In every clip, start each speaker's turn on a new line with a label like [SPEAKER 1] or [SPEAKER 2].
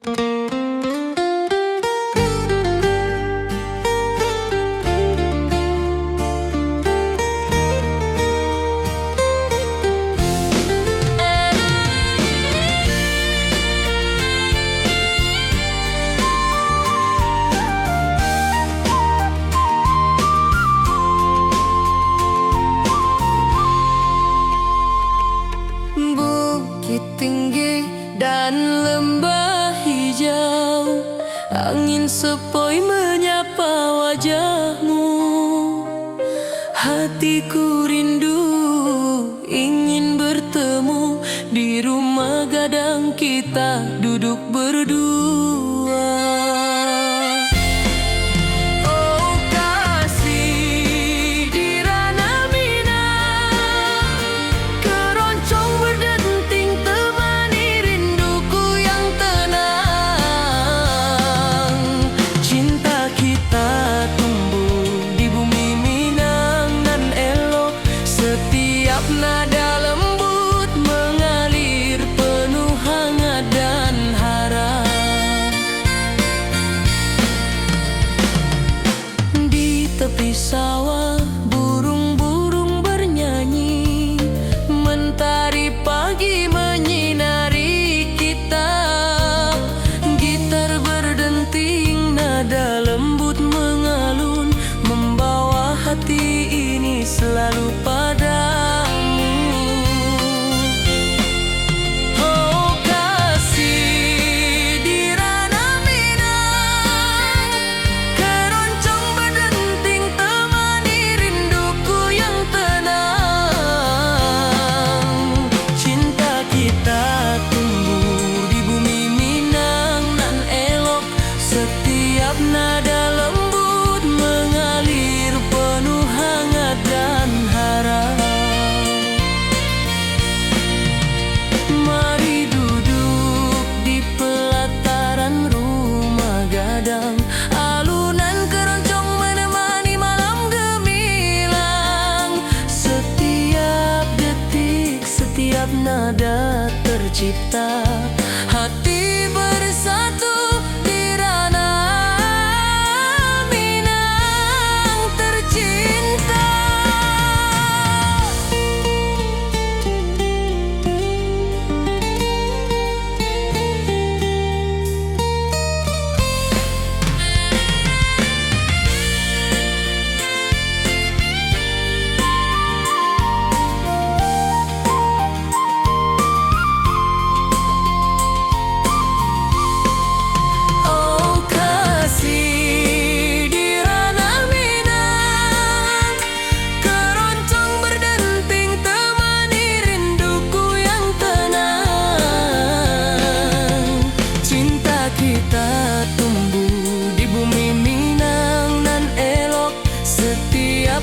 [SPEAKER 1] Bukit tinggi dan lembah hijau, angin sepoi menyapa wajahmu. Hatiku rindu ingin bertemu di rumah gadang kita duduk berdua. Nada lembut mengalir penuh hangat dan harap. Di tepi sawah burung-burung bernyanyi, mentari pagi menyinari kita. Gitar berdenting, nada lembut mengalun, membawa hati ini selalu padamu. Nada lembut mengalir penuh hangat dan harap. Mari duduk di pelataran rumah gadang, alunan keroncong menemani malam gemilang. Setiap detik, setiap nada tercipta, hati bersatu.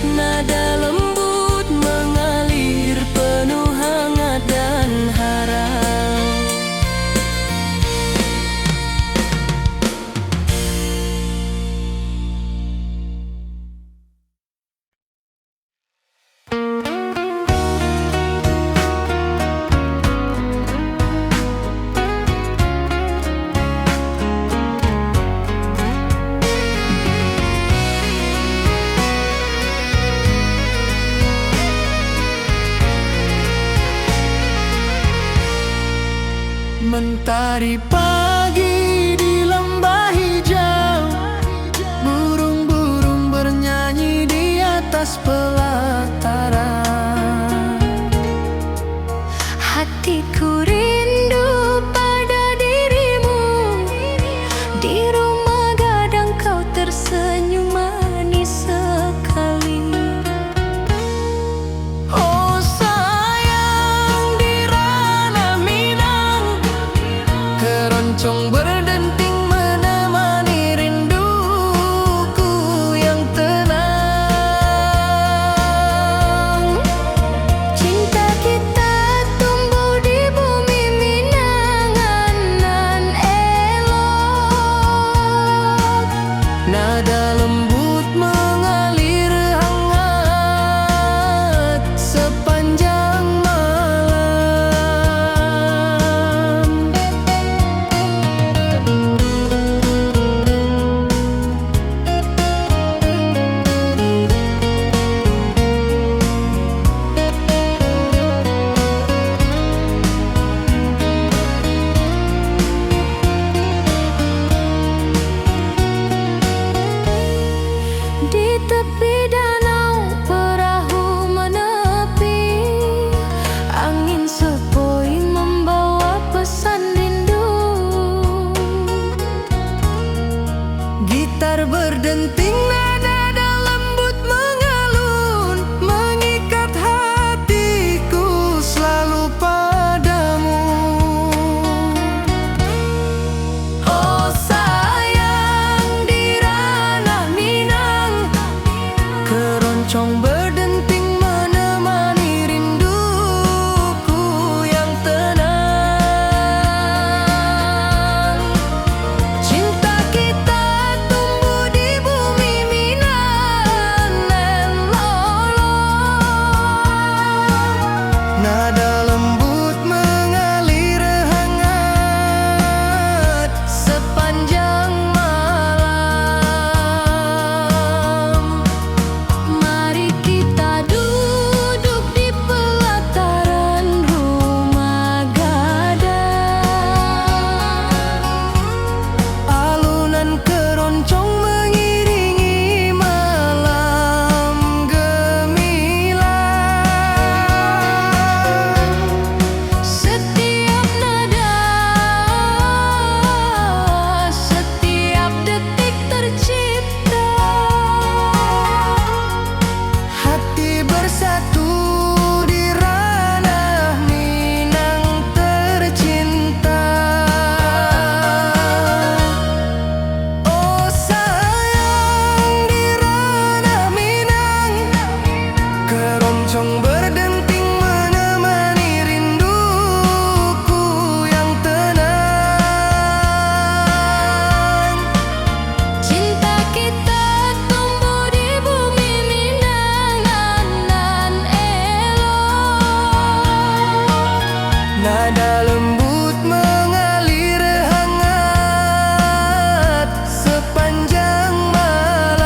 [SPEAKER 1] Nada lembut mengalir penuh hangat dan harap. Mentari pagi di lembah hijau, burung-burung bernyanyi di atas pelataran.
[SPEAKER 2] Hatiku rindu pada dirimu, di rumah gadang kau tersenyum manis sekali.
[SPEAKER 1] Keroncong berdenting, nada lembut mengalun, mengikat hatiku selalu padamu. Oh sayang, di ranah Minang, keroncong berdenting menemani rinduku yang tenang. Cinta kita tumbuh di bumi Minang dan lolong. Nada lembut mengalir hangat sepanjang malam. Mari kita duduk di pelataran rumah gadang. Alunan keroncong mengiringi malam gemilang. Setiap nada, setiap detik tercipta, hati bersatu di ranah Minang tercinta. Oh sayang, di ranah Minang, keroncong berdenting menemani rinduku yang tenang. Cinta kita tumbuh di bumi Minang nan elok. Nada lembut mengalir hangat sepanjang malam.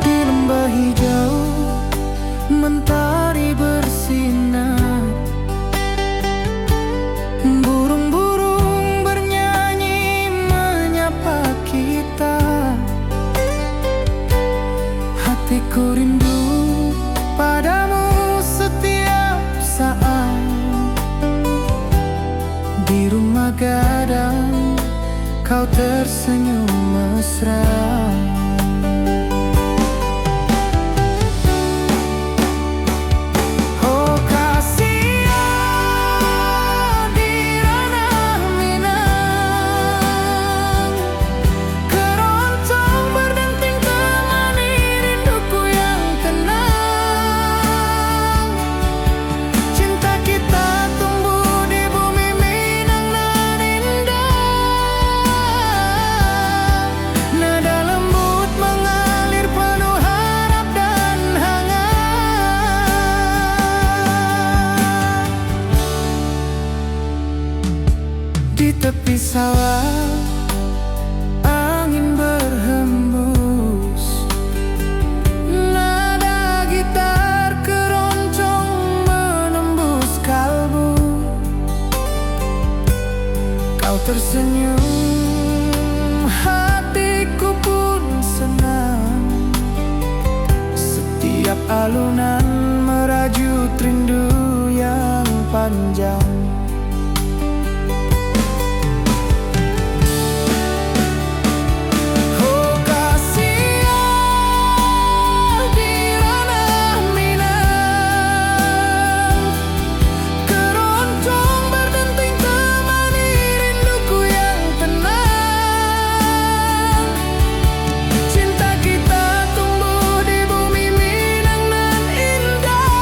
[SPEAKER 1] Di lembah hijau mentari bersinar, burung-burung bernyanyi menyapa kita. Hatiku rindu padamu setiap saat. Di rumah gadang kau tersenyum mesra. Oh kasihan, di ranah Minang, keroncong berdenting temani rinduku yang tenang. Cinta kita tumbuh di bumi Minang nan indah. Nada lembut mengalir penuh harap dan hangat. Di tepi sawah angin berhembus, nada gitar keroncong menembus kalbu. Kau tersenyum, hatiku pun senang. Setiap alunan merajut rindu yang panjang. Oh kasihan, di ranah Minang, keroncong berdenting temani rinduku yang tenang. Cinta kita tumbuh di bumi Minang nan indah.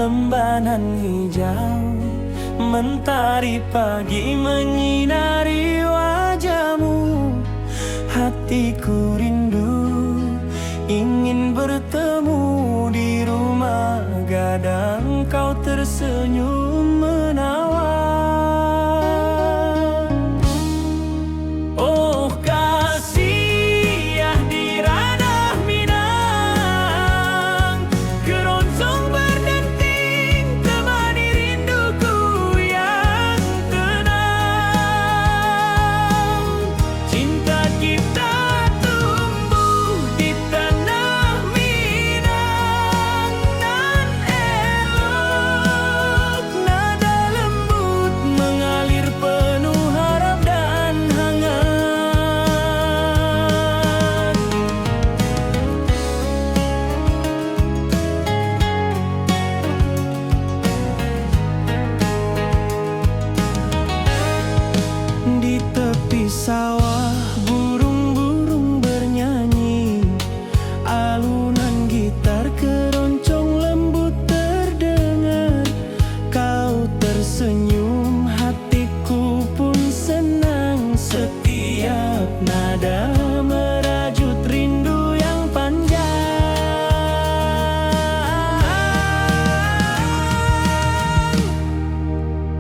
[SPEAKER 1] lembanan hijau, mentari pagi menyinari wajahmu. Hatiku rindu ingin bertemu di rumah gadang, kau tersenyum menawan. Oh kasih ya di ranah Minang, keroncong berdenting temani rinduku yang tenang. Cinta kita tumbuh di tanah Minang nan elok, nada lembut mengalir penuh harap dan hangat. Di tepi sawah burung-burung bernyanyi, alunan gitar keroncong lembut terdengar. Kau tersenyum, hatiku pun senang. Setiap nada merajut rindu yang panjang.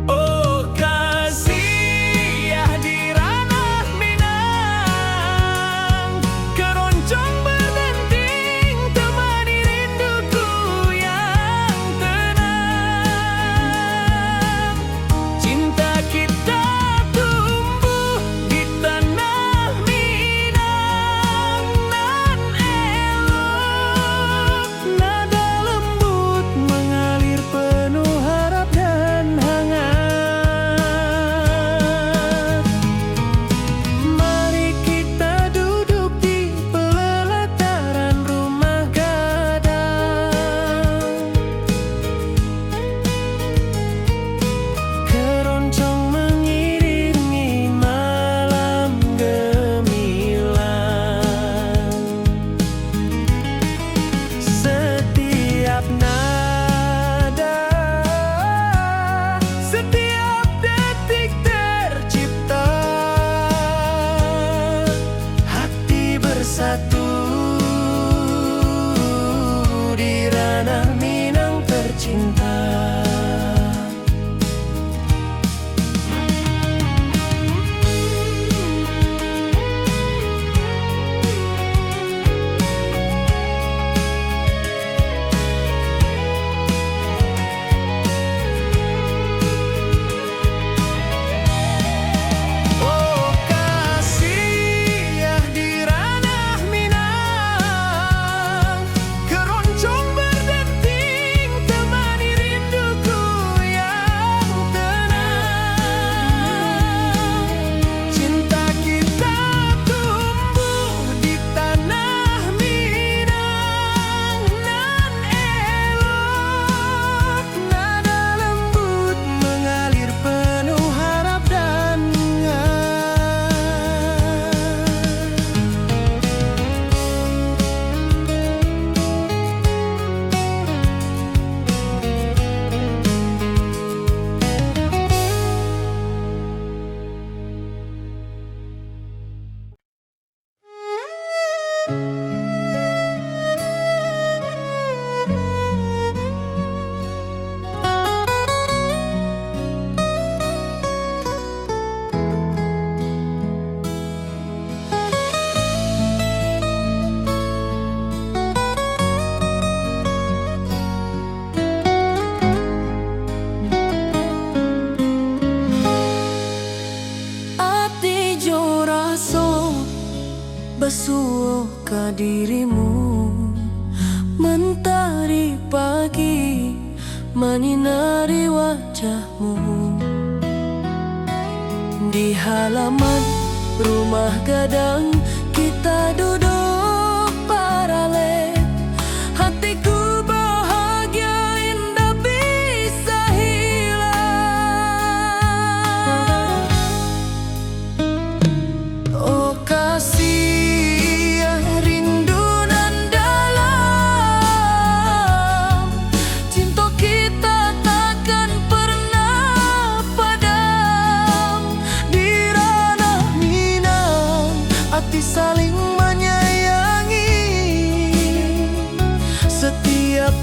[SPEAKER 1] Oh kasih ya di ranah Minang, keroncong berdenting temani rinduku yang tenang. Cinta kita tumbuh di tanah Minang nan elok, nada lembut mengalir penuh harap dan hangat. Mari kita duduk di pelataran rumah gadang, keroncong mengiringi malam gemilang. Setiap nada, setiap detik tercipta, hati bersatu di ranah Minang tercinta. Oh kasih ya di ranah Minang, keroncong berdenting temani rinduku yang tenang. Cinta kita tumbuh di tanah Minang nan elok, nada lembut mengalir penuh harap dan ati jo raso basuh ka dirimu, mentari pagi menyinari wajahmu. Di halaman rumah gadang kita duduk paralel, hatiku bahagia indah bisa hilang. Oh kasih ya rindu nan dalam, cinta kita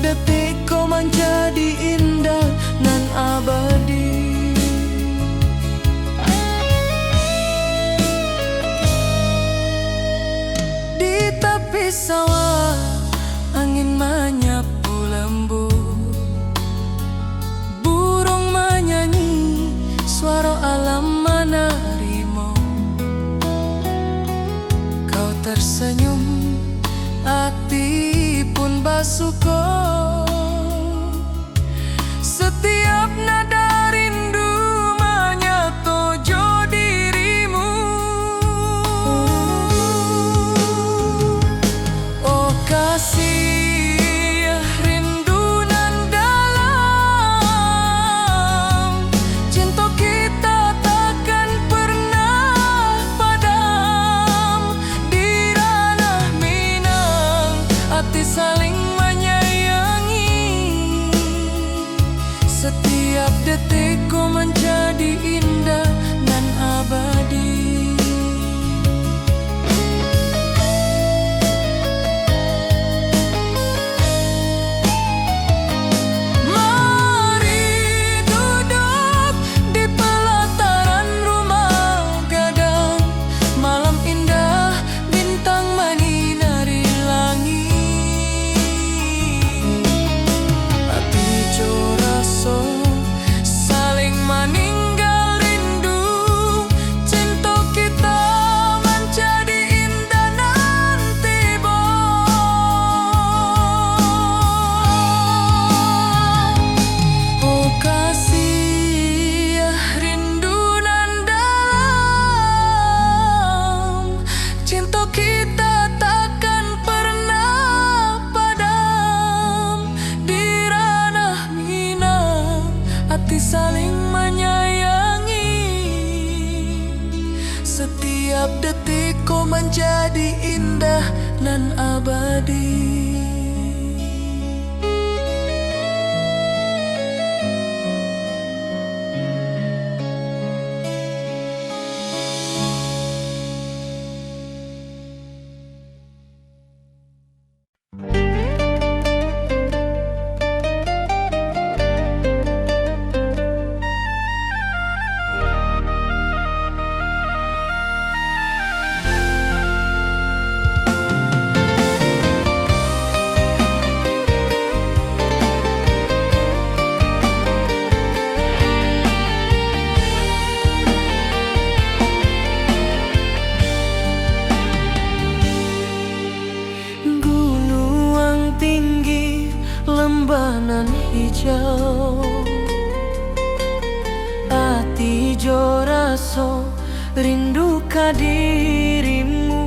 [SPEAKER 1] detik kau menjadi indah nan abadi. Di tepi sawah angin menyapu lembut, burung menyanyi, suara alam menerimu. Kau tersenyum, hati pun bersyukur. Setiap nada rindu menyatu dirimu. Oh kasih rindu nan dalam, cinta kita takkan pernah padam. Di ranah Minang hati saling menyayangi. Setiap detikku menjadi indah dan abadi. Mari duduk di pelataran rumah gadang, malam indah bintang menyinari langit. Hati joraso saling meninggal rindu, cinta kita menjadi indah nanti oh kasih rindu nan dalam, cinta kita takkan pernah padam. Di ranah Minang hati saling menyayangi. Setiap detikku menjadi indah dan abadi. Gunung tinggi, lembanan hijau, hati joraso rindu ka dirimu.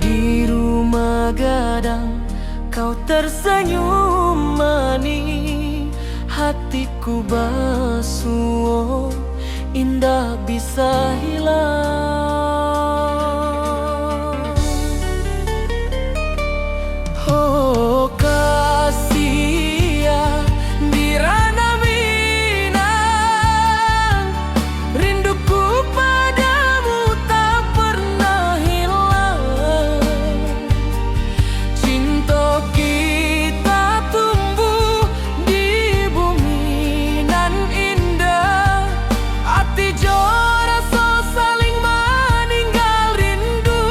[SPEAKER 1] Di rumah gadang kau tersenyum manis, hatiku basuh indah bisa hilang. Oh kasih di ranah Minang, rinduku padamu tak pernah hilang. Cinta kita tumbuh di bumi nan indah, hati joraso saling meninggal rindu.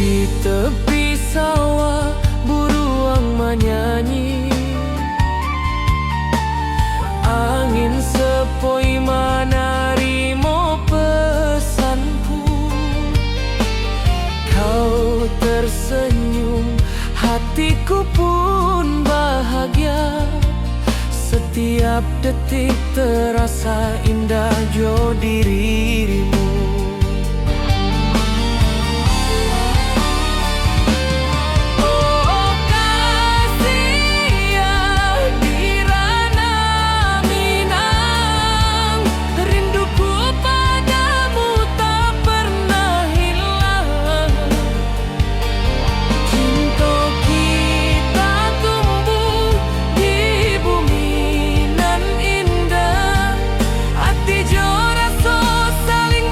[SPEAKER 1] Di tepi sawah burung menyanyi, angin sepoi menarimo pesanku. Kau tersenyum, hatiku pun bahagia. Setiap detik terasa indah jo dirimu. Oh kasih di ranah Minang, rinduku padamu tak pernah hilang. Cinta kita tumbuh di bumi nan indah, hati joraso saling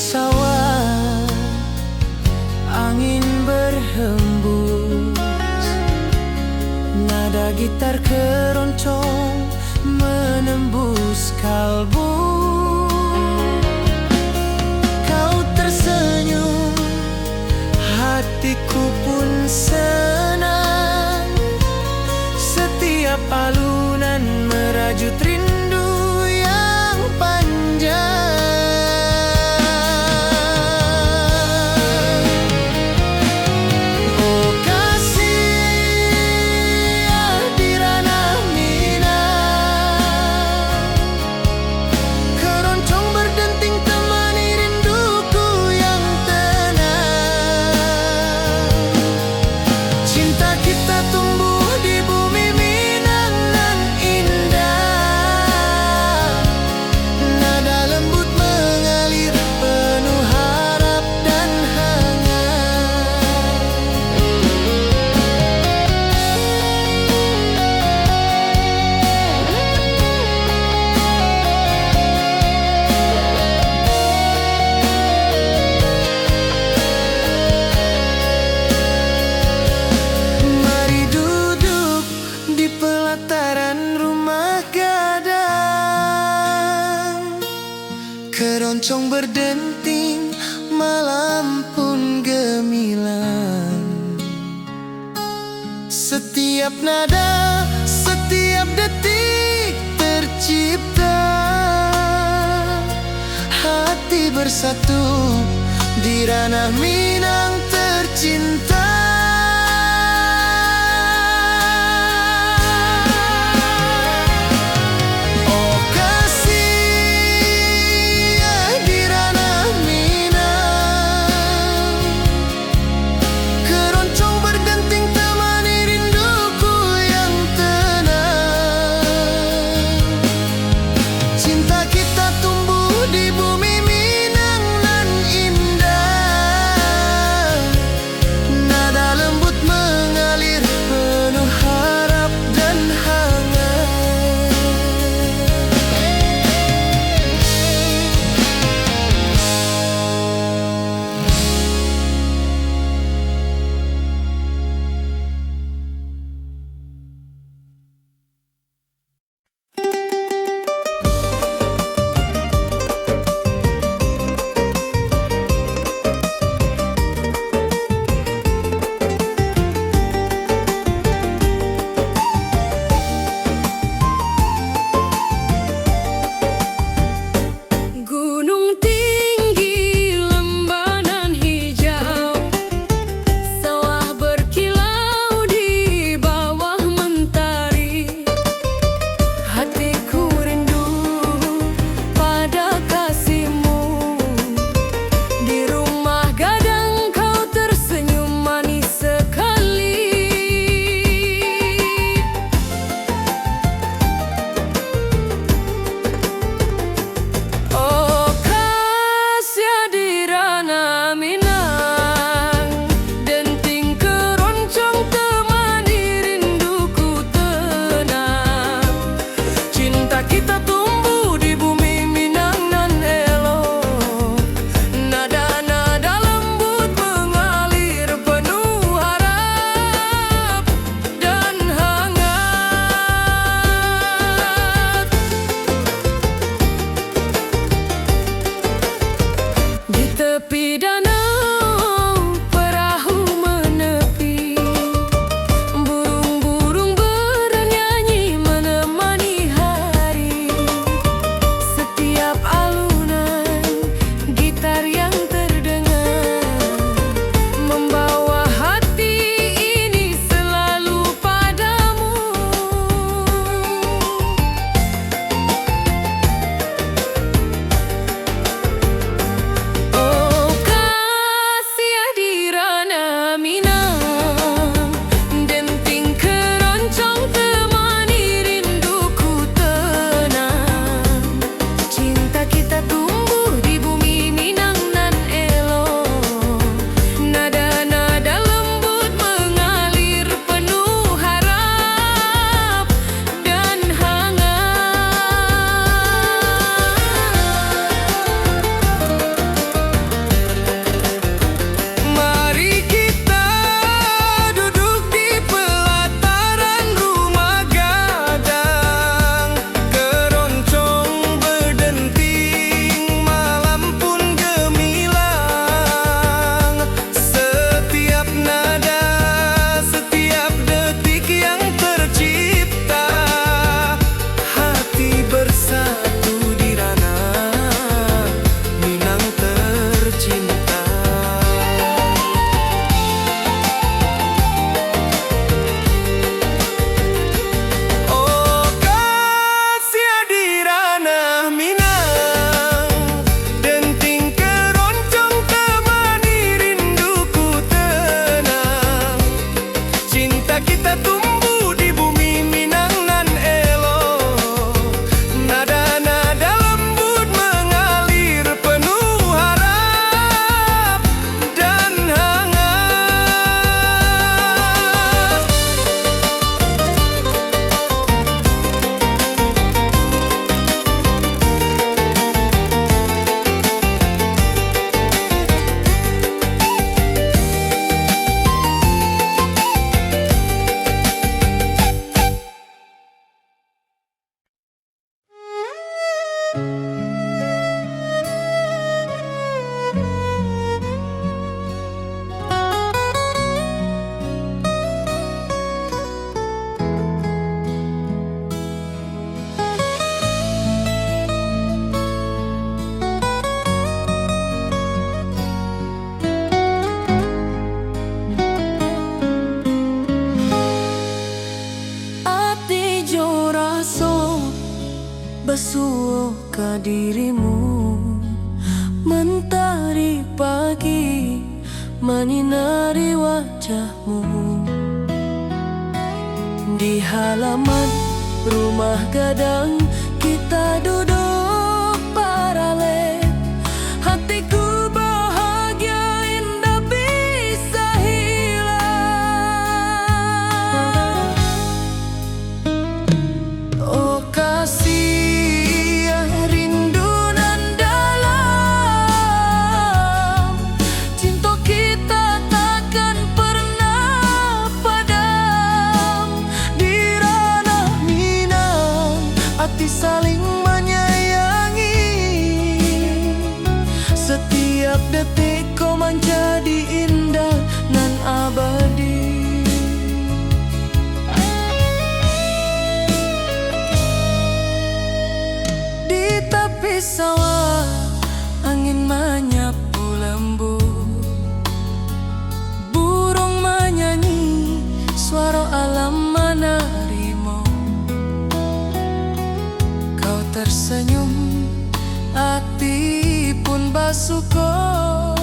[SPEAKER 1] sawah, angin berhembus, nada gitar keroncong menembus kalbu. Kau tersenyum, hatiku pun senang. Setiap alunan merajut rindu yang panjang. Oh kasih di ranah Minang, keroncong berdenting temani rinduku yang tenang. Cinta kita tumbuh di bumi Minang nan indah. Nada lembut mengalir penuh harap dan hangat. Mari duduk di pelataran rumah gadang, keroncong berdenting, malam pun gemilang. Setiap nada, setiap detik tercipta, hati bersatu di ranah Minang tercinta. Oh kasih di ranah Minang, keroncong berdenting temani rinduku yang tenang. Cinta kita tumbuh di bumi Minang nan indah. menyinari wajahmu. Di halaman rumah gadang kita duduk paralel. Hatiku bahagia indah bisa hilang. Oh kasih rindu nan dalam, cinta kita takkan pernah padam. Di ranah Minang hati saling menyayangi. Setiap detik kau menjadi indah nan abadi. Di tepi sawah angin menyapu lembut, burung menyanyi, suara alam menerimu. Kau tersenyum, hati pun bersyukur.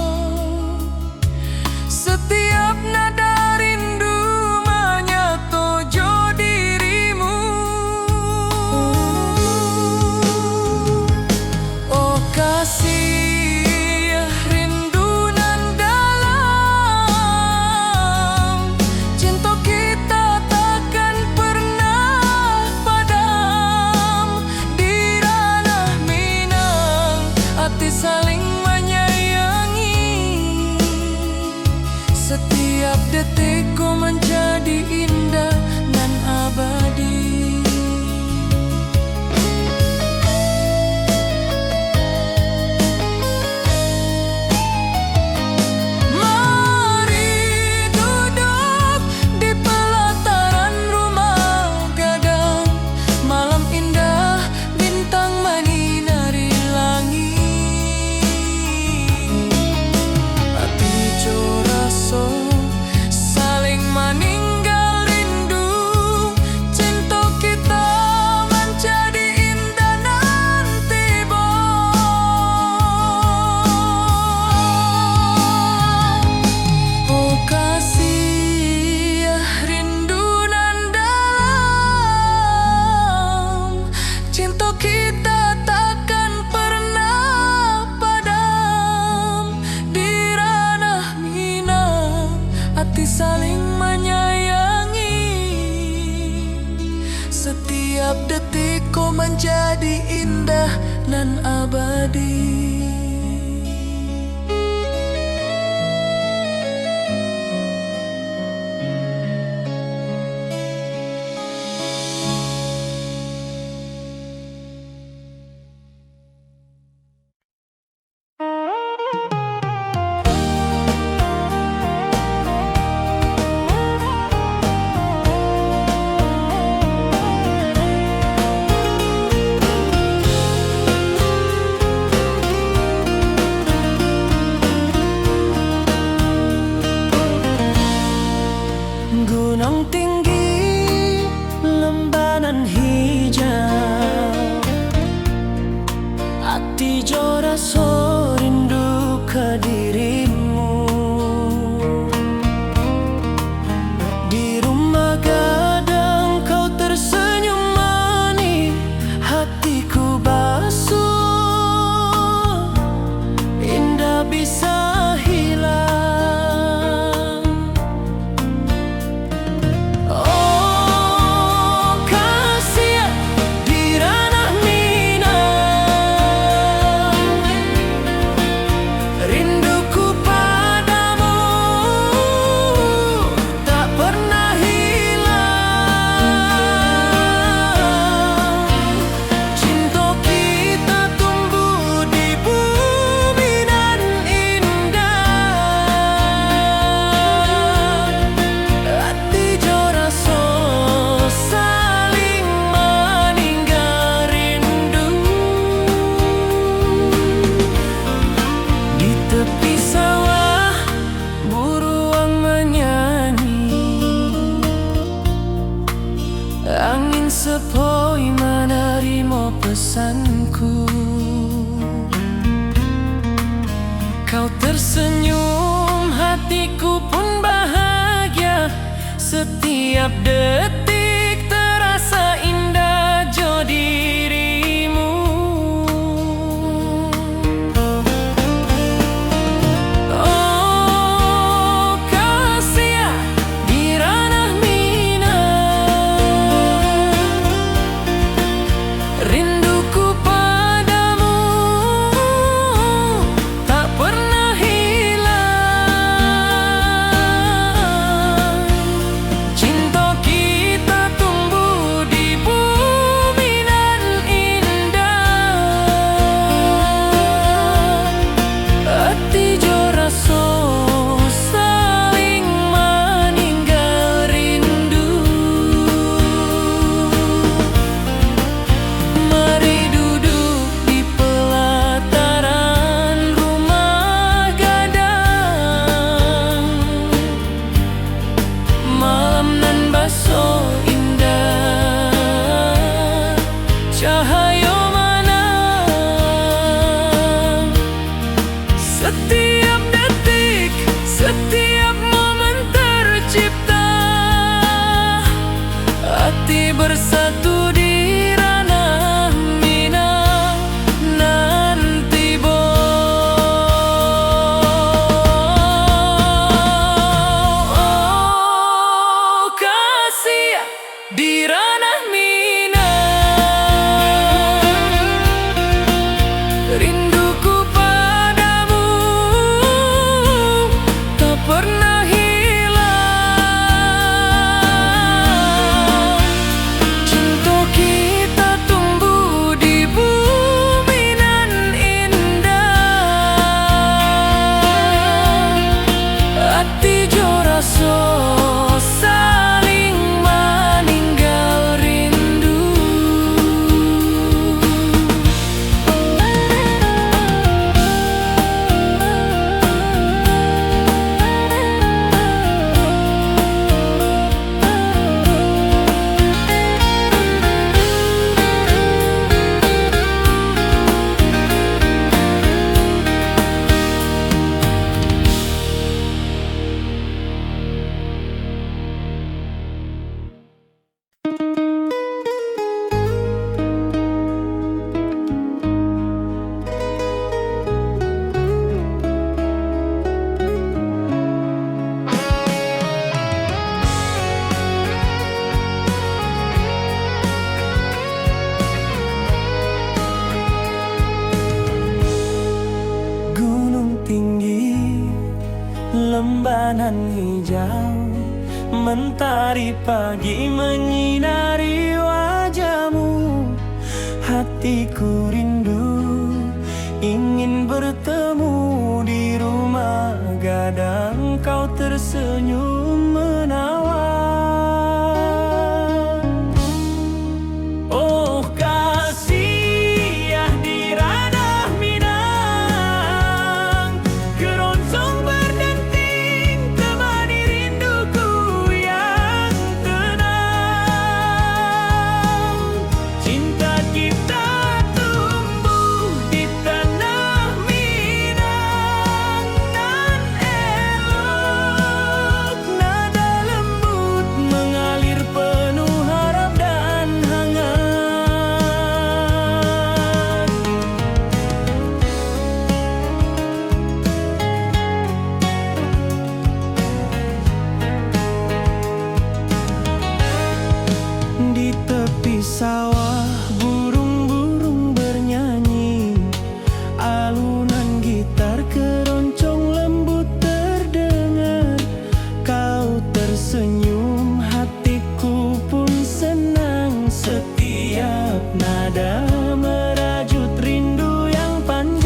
[SPEAKER 1] Setiap nada rindu menyatu dirimu. Oh kasih rindu nan dalam, cinta kita takkan pernah padam. Di ranah Minang hati saling menyayangi. Setiap detikku menjadi indah dan abadi. Mari duduk di pelataran rumah gadang. Malam indah, bintang menyinari langit. Hati joraso saling meninggal rindu. Cinta kita menjadi indah nanti oh kasih rindu nan dalam, cinta kita takkan pernah padam. Di ranah Minang hati saling menyayangi. Setiap detikku menjadi indah dan abadi. Gunung tinggi, lembanan hijau, hati joraso rindu ke dirimu. Di rumah gadang kau tersenyum manis, hatiku basuh, indah bisa hilang. Oh kasih di ranah Minang, rinduku padamu tak pernah hilang. Cinta kita tumbuh di bumi nan indah. Hati joraso saling meninggal rindu. Di tepi sawah burung menyanyi, angin sepoi menerima pesanku. Kau tersenyum, hati hatiku pun bahagia. Setiap detik terasa indah jo dirimu. Oh kasih di ranah Minang, rinduku padamu tak pernah hilang. Cinta kita tumbuh di bumi nan indah. Hati jo rasa saling meninggal rindu. Mari duduk di pelataran rumah gadang. Malam nan baso indah, cahaya mana. Setiap detik, setiap momen tercipta. Hati bersatu di ranah Minang nanti bo. Oh kasih di ranah Minang, rinduku padamu tak pernah hilang. Cinta kita tumbuh di bumi nan indah. Hati jo rasa saling meninggal rindu. Gunung tinggi, lembanan hijau, mentari pagi menyinari wajahmu. Hatiku rindu, ingin bertemu di rumah gadang. Kau tersenyum menawan. Oh kasih di ranah Minang, keroncong berdenting temani rinduku yang tenang. Cinta kita tumbuh di tanah Minang nan elok. Nada lembut mengalir penuh harap dan hangat. Di tepi sawah burung-burung bernyanyi, alunan gitar keroncong lembut terdengar. Kau tersenyum, hatiku pun senang. Setiap nada merajut rindu yang panjang.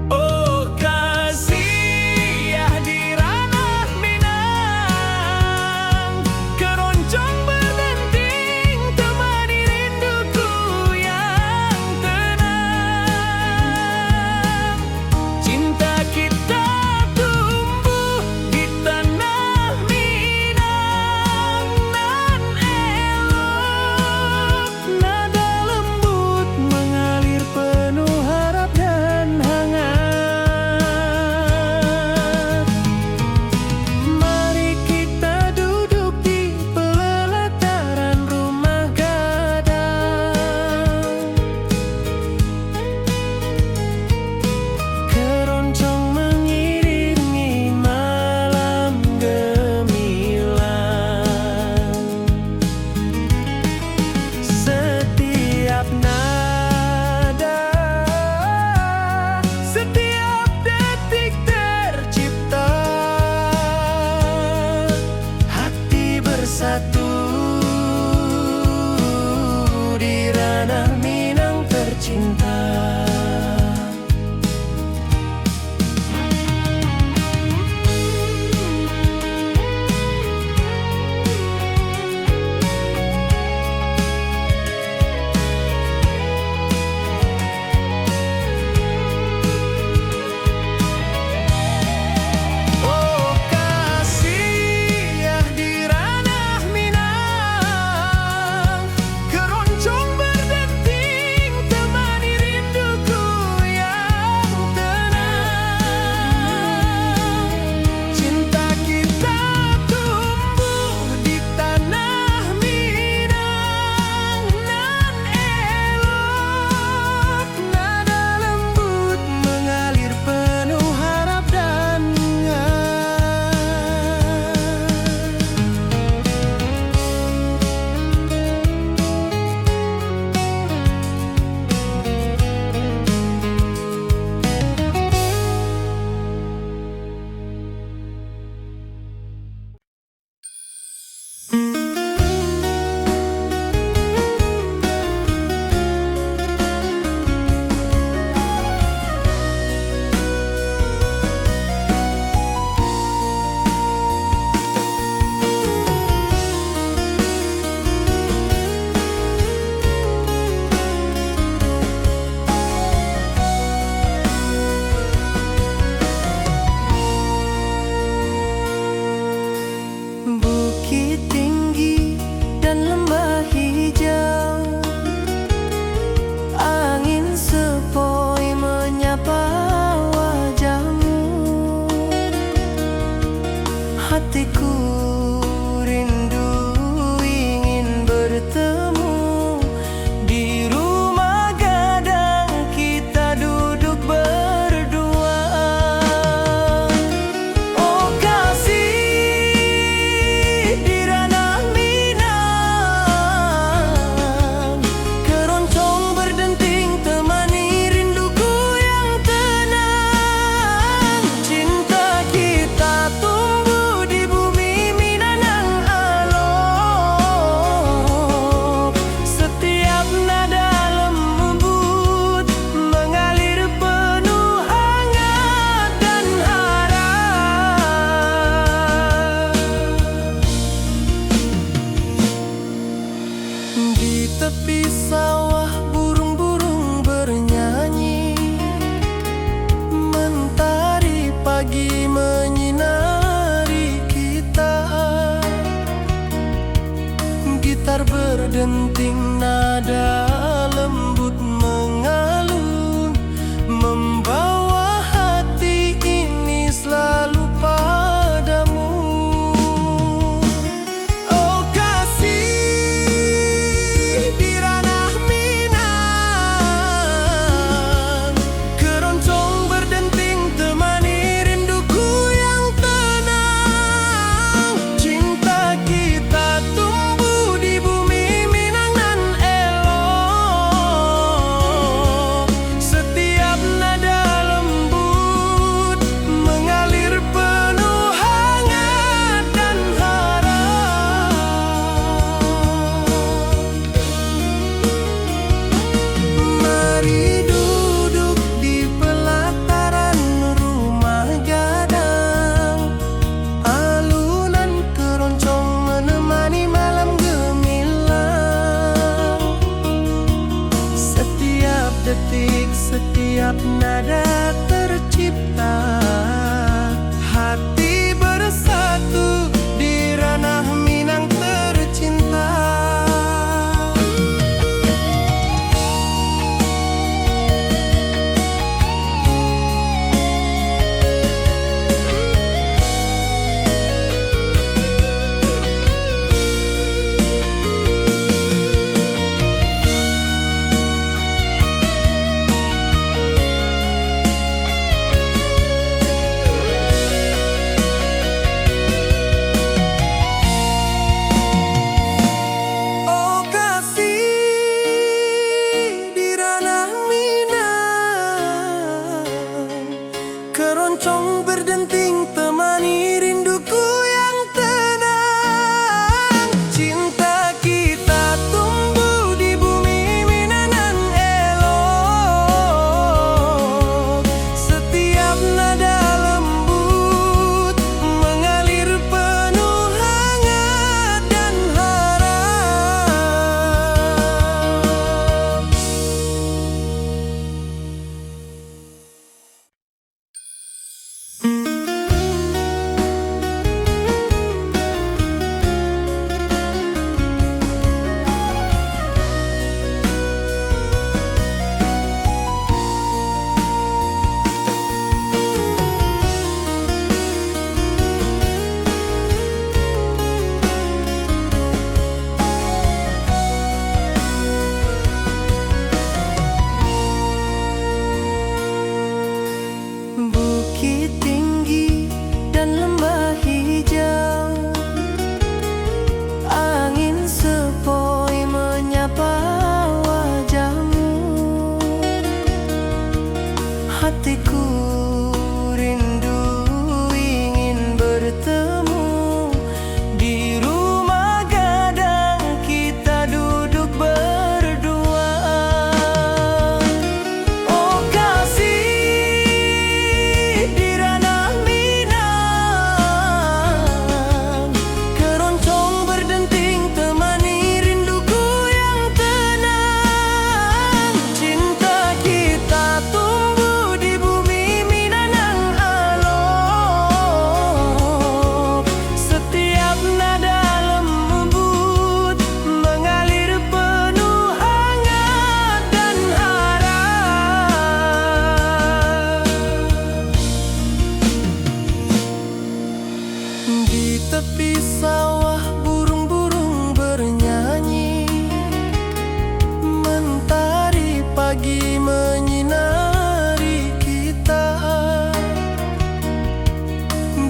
[SPEAKER 1] Oh kasih di ranah Minang, berdenting nada lembut mengalun, membawa hati ini selalu padamu. Oh kasih di ranah Minang, keroncong berdenting temani rinduku yang tenang. Cinta kita tumbuh di bumi Minang nan elok. Setiap nada lembut mengalir penuh hangat dan harap. Mari duduk di pelataran rumah gadang, alunan keroncong menemani malam gemilang. Setiap detik, setiap nada tercipta, hati bersatu di ranah Minang tercinta. Oh kasih di ranah Minang, keroncong berdenting temani rinduku yang tenang. Cinta kita tumbuh di bumi Minang nan elok. Setiap nada lembut mengalir penuh hangat dan harap. Bukit tinggi dan lembah hijau, angin sepoi menyapa wajahmu. Hatiku rindu ingin bertemu di rumah gadang, kita duduk berdua. Oh kasih di ranah Minang, keroncong berdenting temani rinduku yang tenang. Cinta kita tumbuh di bumi Minang nan elok. Setiap nada lembut mengalir penuh hangat dan harap. Di tepi sawah burung-burung bernyanyi, mentari pagi menyinari kita.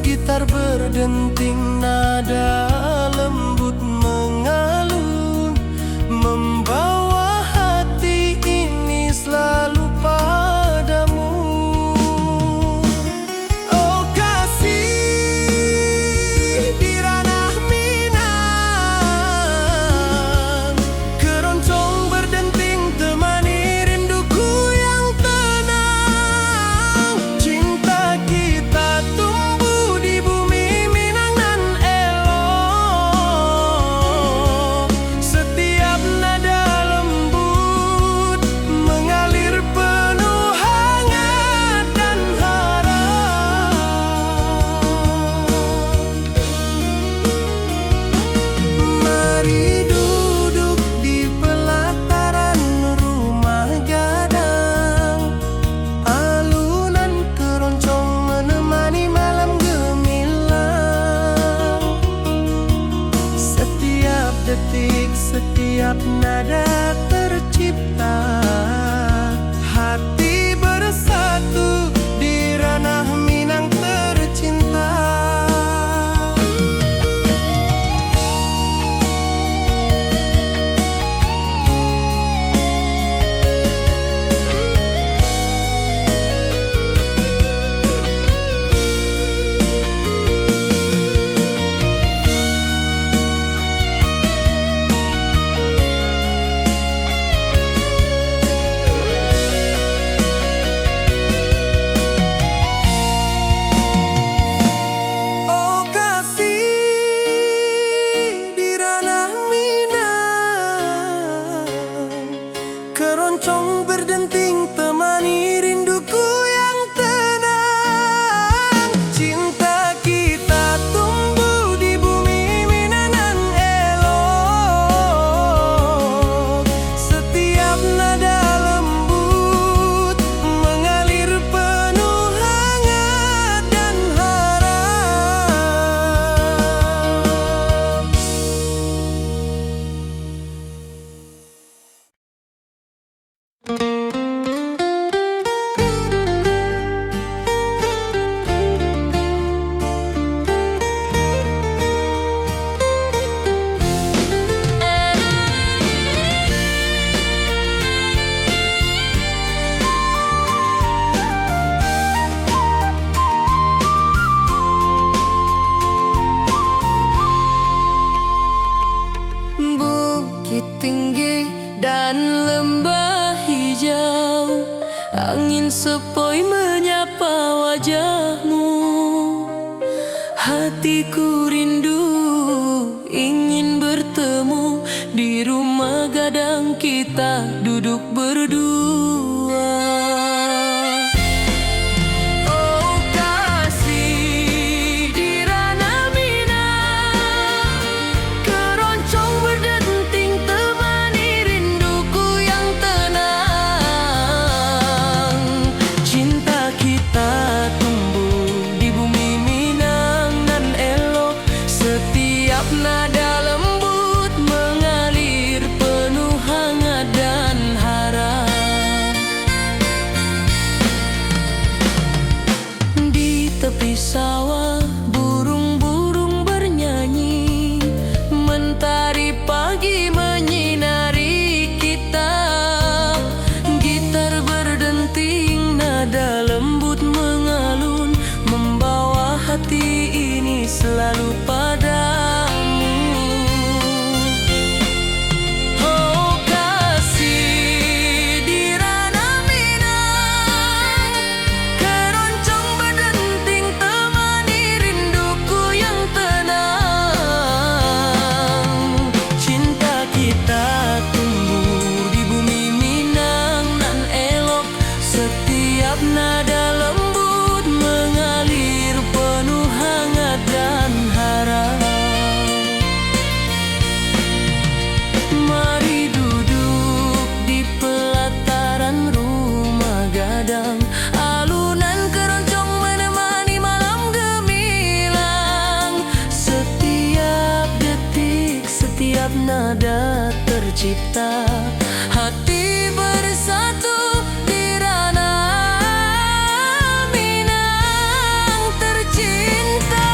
[SPEAKER 1] Gitar berdenting nada lembut mengalun, membawa hati ini selalu padamu. Oh kasih di ranah Minang, keroncong berdenting temani rinduku yang tenang. Cinta kita tumbuh di bumi Minang nan Setiap nada tercipta, hati bersatu di ranah Minang tercinta. Keroncong berdenting temani rinduku yang tenang. Cinta kita tumbuh di bumi Minang elok. Setiap nada lembut mengalir penuh hangat dan harap. Bukit tinggi dan lembah hijau, angin sepoi menyapa wajahmu. Hatiku rindu ingin bertemu di rumah gadang kita duduk berdua. Oh kasih di ranah Minang, keroncong berdenting temani rinduku yang tenang. Cinta kita tumbuh di bumi Minang nan elok. Setiap nada lembut mengalir penuh hangat dan harap. Di tepi sawah burung-burung bernyanyi, mentari pagi menyinari kita. Gitar berdenting, nada lembut mengalun, membawa hati ini selalu padamu. Oh kasih di ranah Minang, keroncong berdenting temani rinduku yang tenang. Cinta kita tumbuh di bumi Minang nan elok. Setiap nada lembut mengalir penuh hangat dan harap. Mari duduk di pelataran rumah gadang, alunan keroncong menemani malam gemilang. Setiap detik, setiap nada tercipta, hati bersatu di ranah Minang tercinta.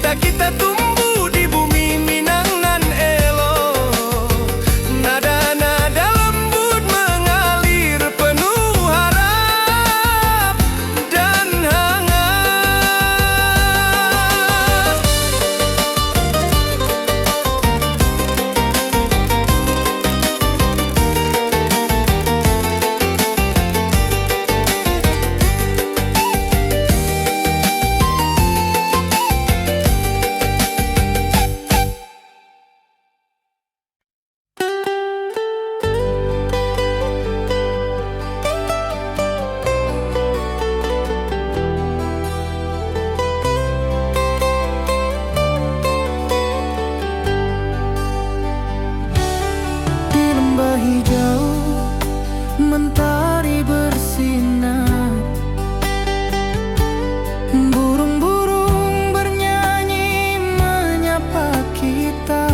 [SPEAKER 1] Cinta kita tumbuh di bumi Minang nan elok. Nada-nada lembut mengalir penuh harap dan hangat. Di lembah hijau mentari bersinar, burung-burung bernyanyi menyapa kita.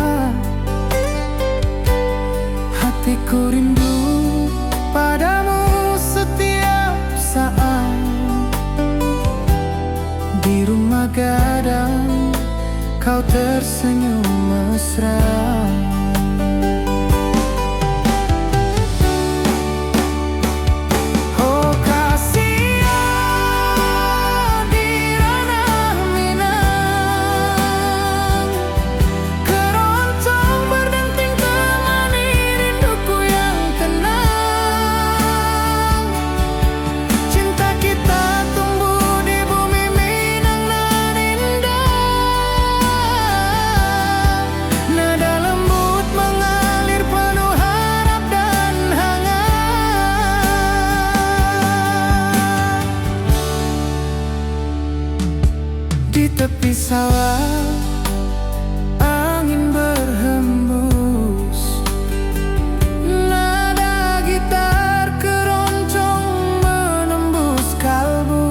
[SPEAKER 1] Hatiku rindu padamu setiap saat. Di rumah gadang kau tersenyum mesra. Oh kasihan di ranah Minang, keroncong berdenting temani rinduku yang tenang. Cinta kita tumbuh di bumi Minang nan indah. Nada lembut mengalir penuh harap dan hangat. Di tepi sawah angin berhembus, nada gitar keroncong menembus kalbu.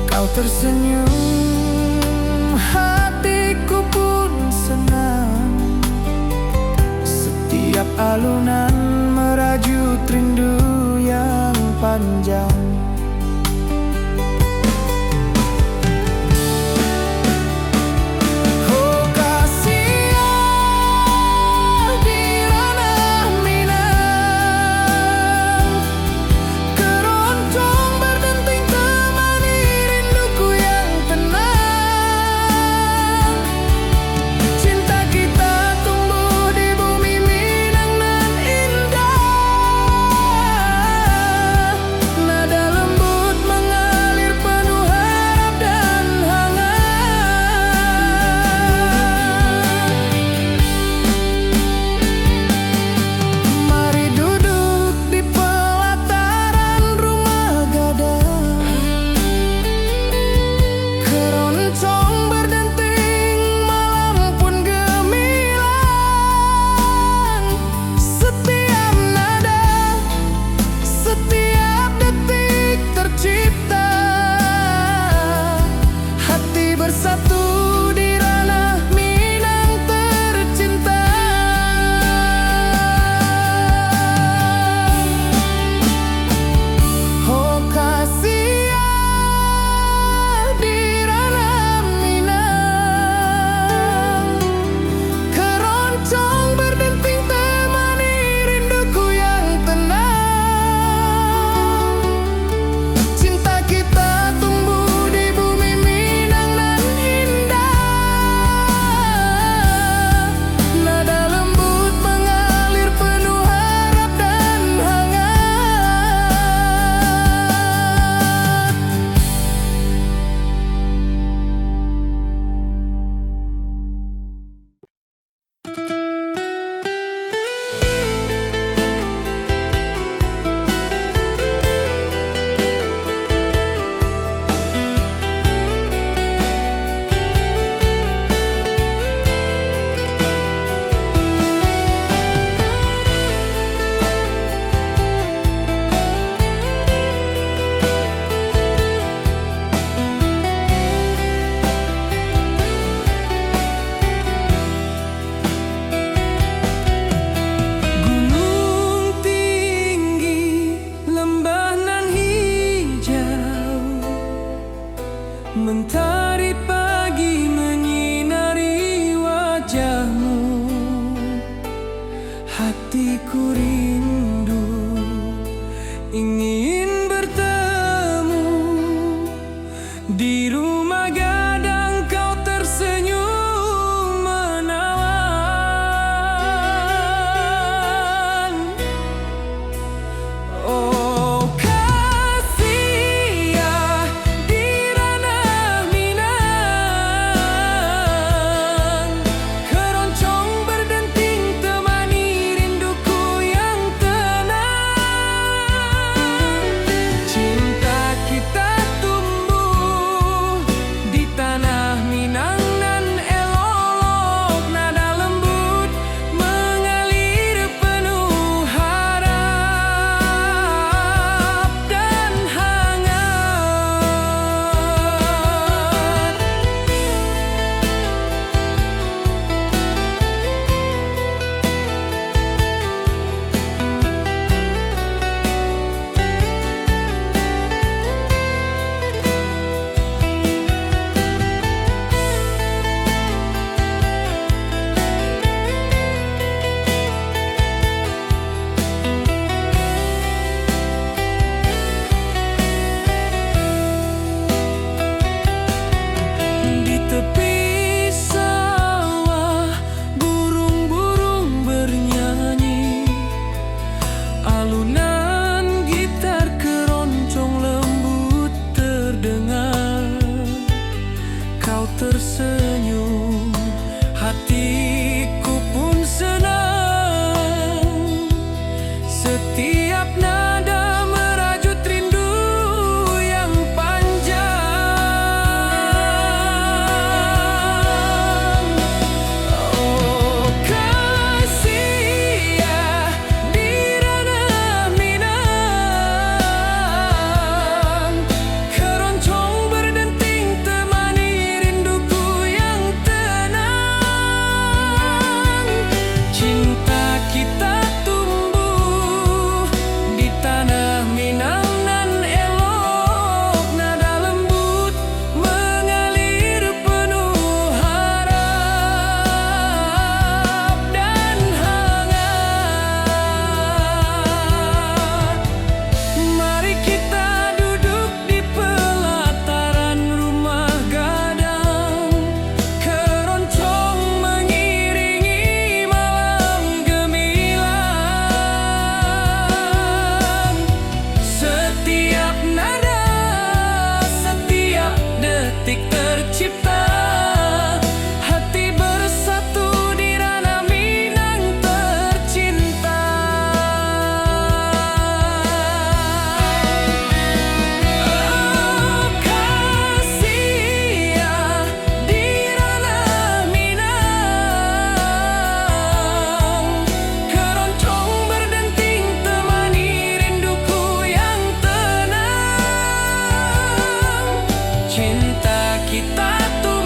[SPEAKER 1] Kau tersenyum, hatiku pun senang. Setiap alunan merajut rindu yang panjang. Oh kasihan di ranah Minang, keroncong berdenting temani rinduku yang tenang. Cinta kita tumbuh di bumi Minang nan indah. Nada lembut mengalir penuh harap dan hangat. Mari duduk di pelataran rumah gadang, keroncong berdenting malam pun gemilang. Setiap nada, setiap detik tercipta. Hati bersatu di ranah Minang tercinta. Oh kasihan di ranah Minang, keroncong berdenting temani rinduku yang tenang. Cinta kita tumbuh di bumi Minang nan indah. Matahari pagi menyinari wajahmu, hatiku rindu ingin bertemu. Di rumah gadang kau tersenyum menawan. Oh kasih ya di ranah Minang, keroncong berdenting temani rinduku yang tenang. Cinta kita tumbuh di tanah Minang nan elok, nada lembut mengalir penuh harap dan hangat. Di tepi sawah burung-burung bernyanyi, alunan gitar keroncong lembut terdengar. Kau tersenyum, hatiku pun senang. Setiap nada merajut rindu yang panjang. Oh kasih ya di ranah Minang, keroncong berdenting temani rinduku yang tenang. Cinta kita tumbuh di tanah Minang nan elok, nada lembut mengalir penuh harap dan hangat. Mari kita duduk di pelataran rumah gadang, keroncong mengiringi malam gemilang. Setiap nada, setiap detik tercipta, hati bersatu di ranah Minang tercinta. Oh kasih ya di ranah Minang, keroncong berdenting temani rinduku yang tenang. Cinta kita tumbuh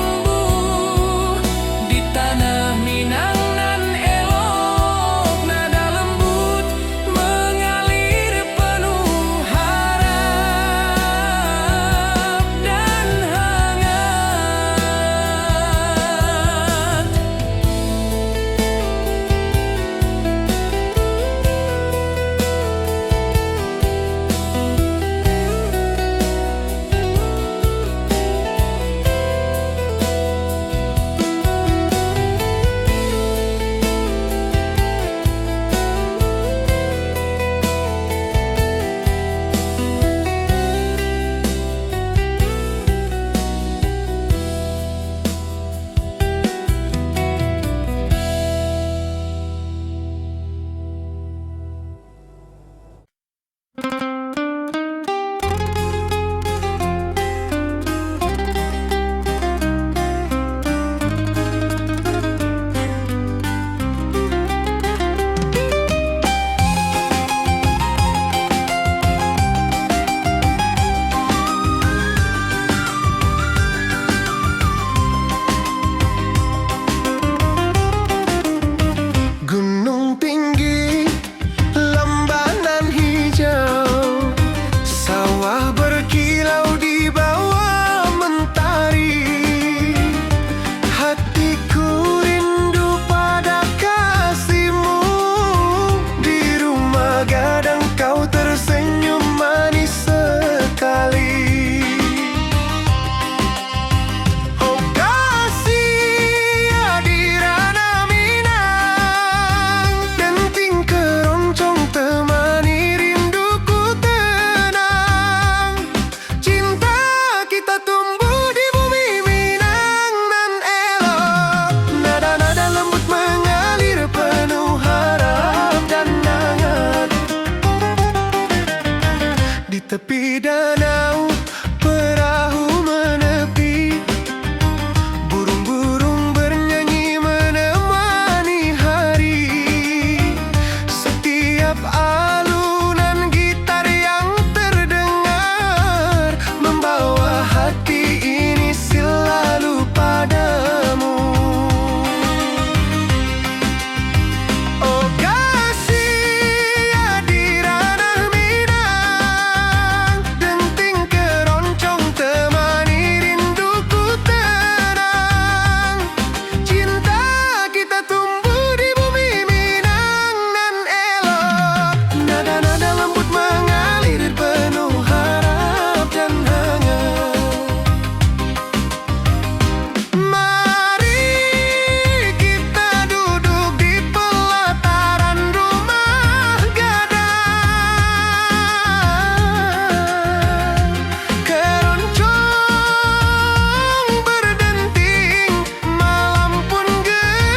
[SPEAKER 1] tepi danau, perahu menepi, burung-burung bernyanyi menemani hari. Setiap alunan gitar yang terdengar membawa hati ini selalu padamu. Oh kasih di ranah Minang, denting keroncong temani rinduku tenang. Cinta kita tumbuh di bumi Minang nan elok. Nada-nada lembut mengalir penuh harap dan hangat. Mari kita duduk di pelataran rumah gadang. Keroncong berdenting, malam pun gemilang.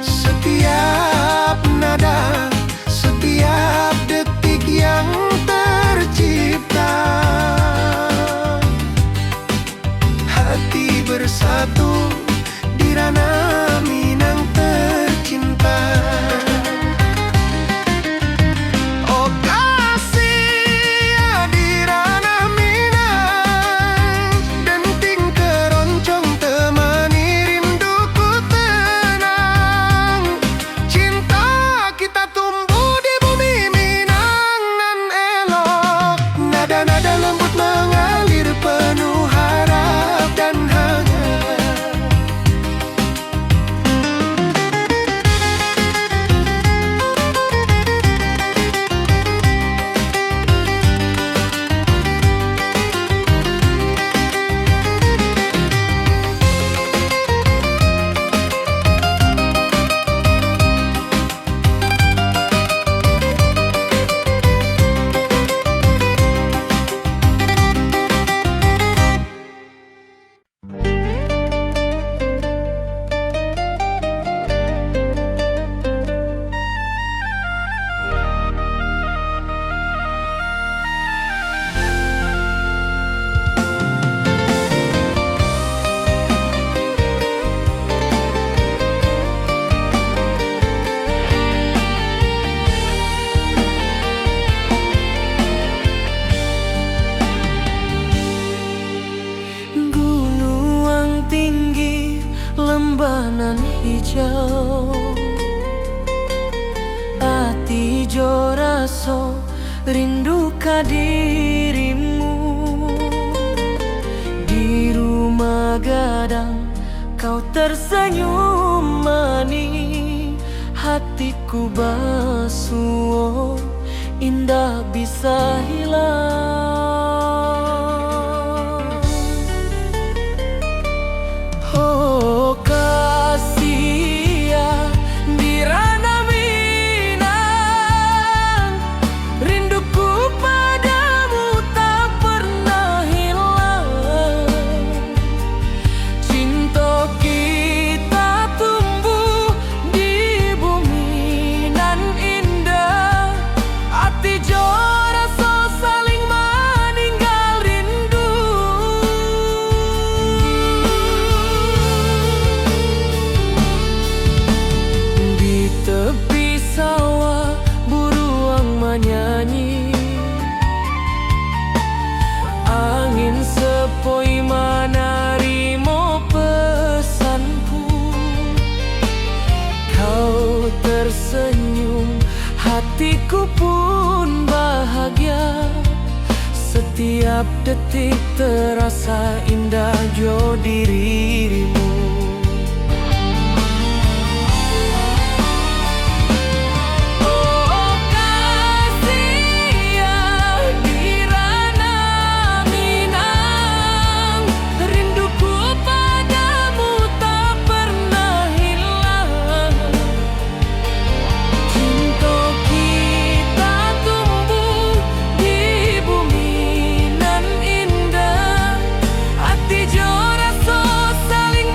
[SPEAKER 1] Setiap nada, setiap detik yang tercipta, hati bersatu di ranah Minang tercinta. Oh kasih di ranah Minang, denting keroncong temani rinduku tenang. Cinta kita tumbuh di bumi Minang nan elok. Nada-nada lembut mengalir penuh harap dan hangat. Gunung tinggi, lembanan hijau, ati jo raso rindu ka dirimu. Di rumah gadang kau tersenyum manis, hatiku basuh indah bisa hilang. Oh kasih di ranah Minang, rinduku padamu tak pernah hilang. Cinta kita tumbuh di bumi nan indah, hati jo rasa saling meninggal rindu. Di tepi sawah burung menyanyi, angin sepoi menarimo pesanku. Kau tersenyum, hatiku pun bahagia. Setiap detik terasa indah jo dirimu. Oh kasih di ranah Minang, rinduku padamu tak pernah hilang. Cinta kita tumbuh di bumi nan indah, hati jo rasa saling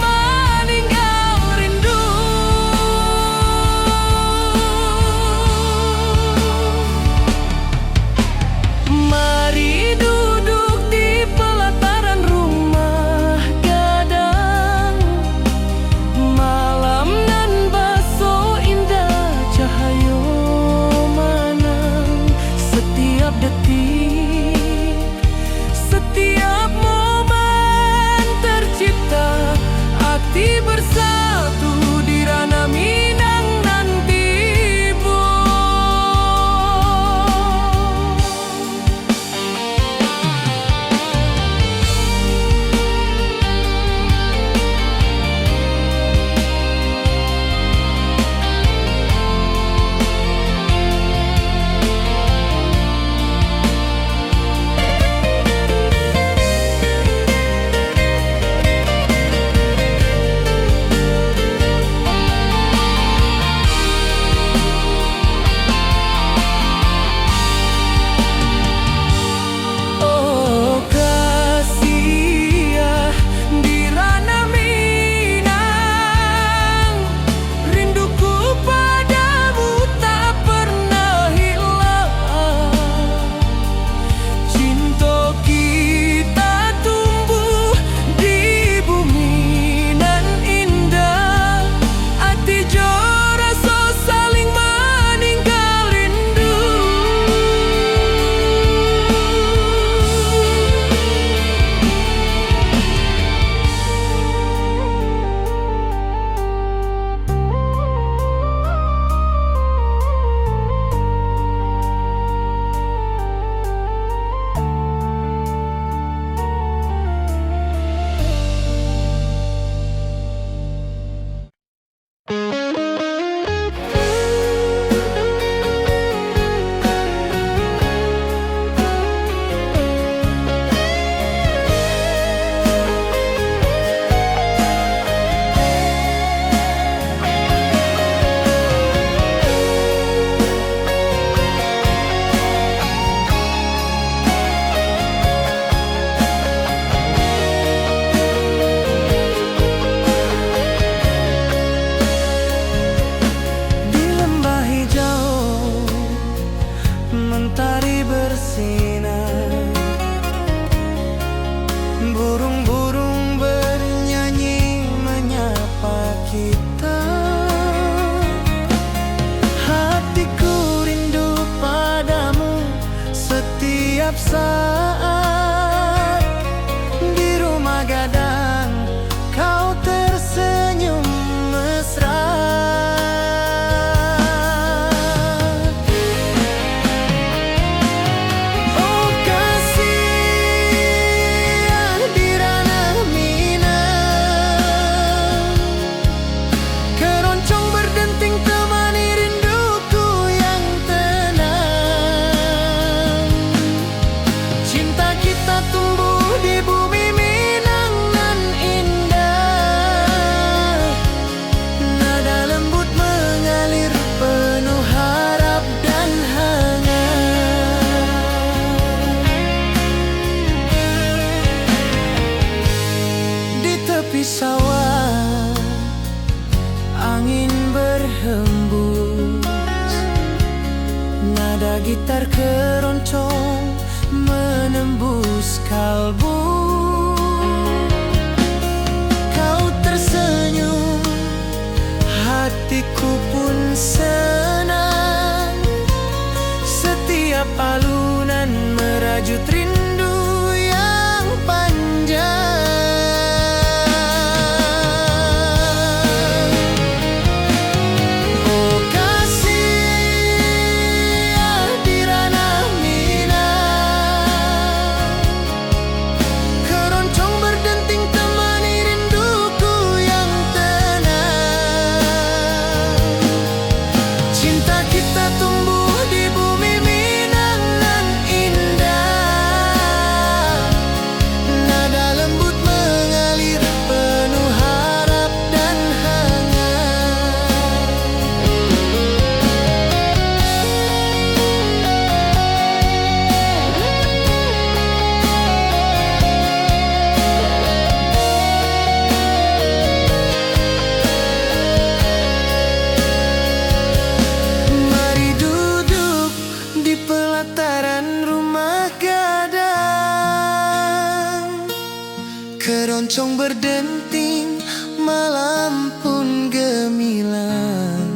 [SPEAKER 1] Keroncong berdenting, malam pun gemilang.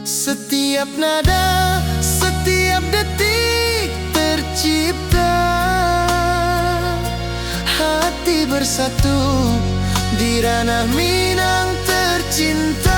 [SPEAKER 1] Setiap nada, setiap detik tercipta. Hati bersatu di ranah Minang tercinta.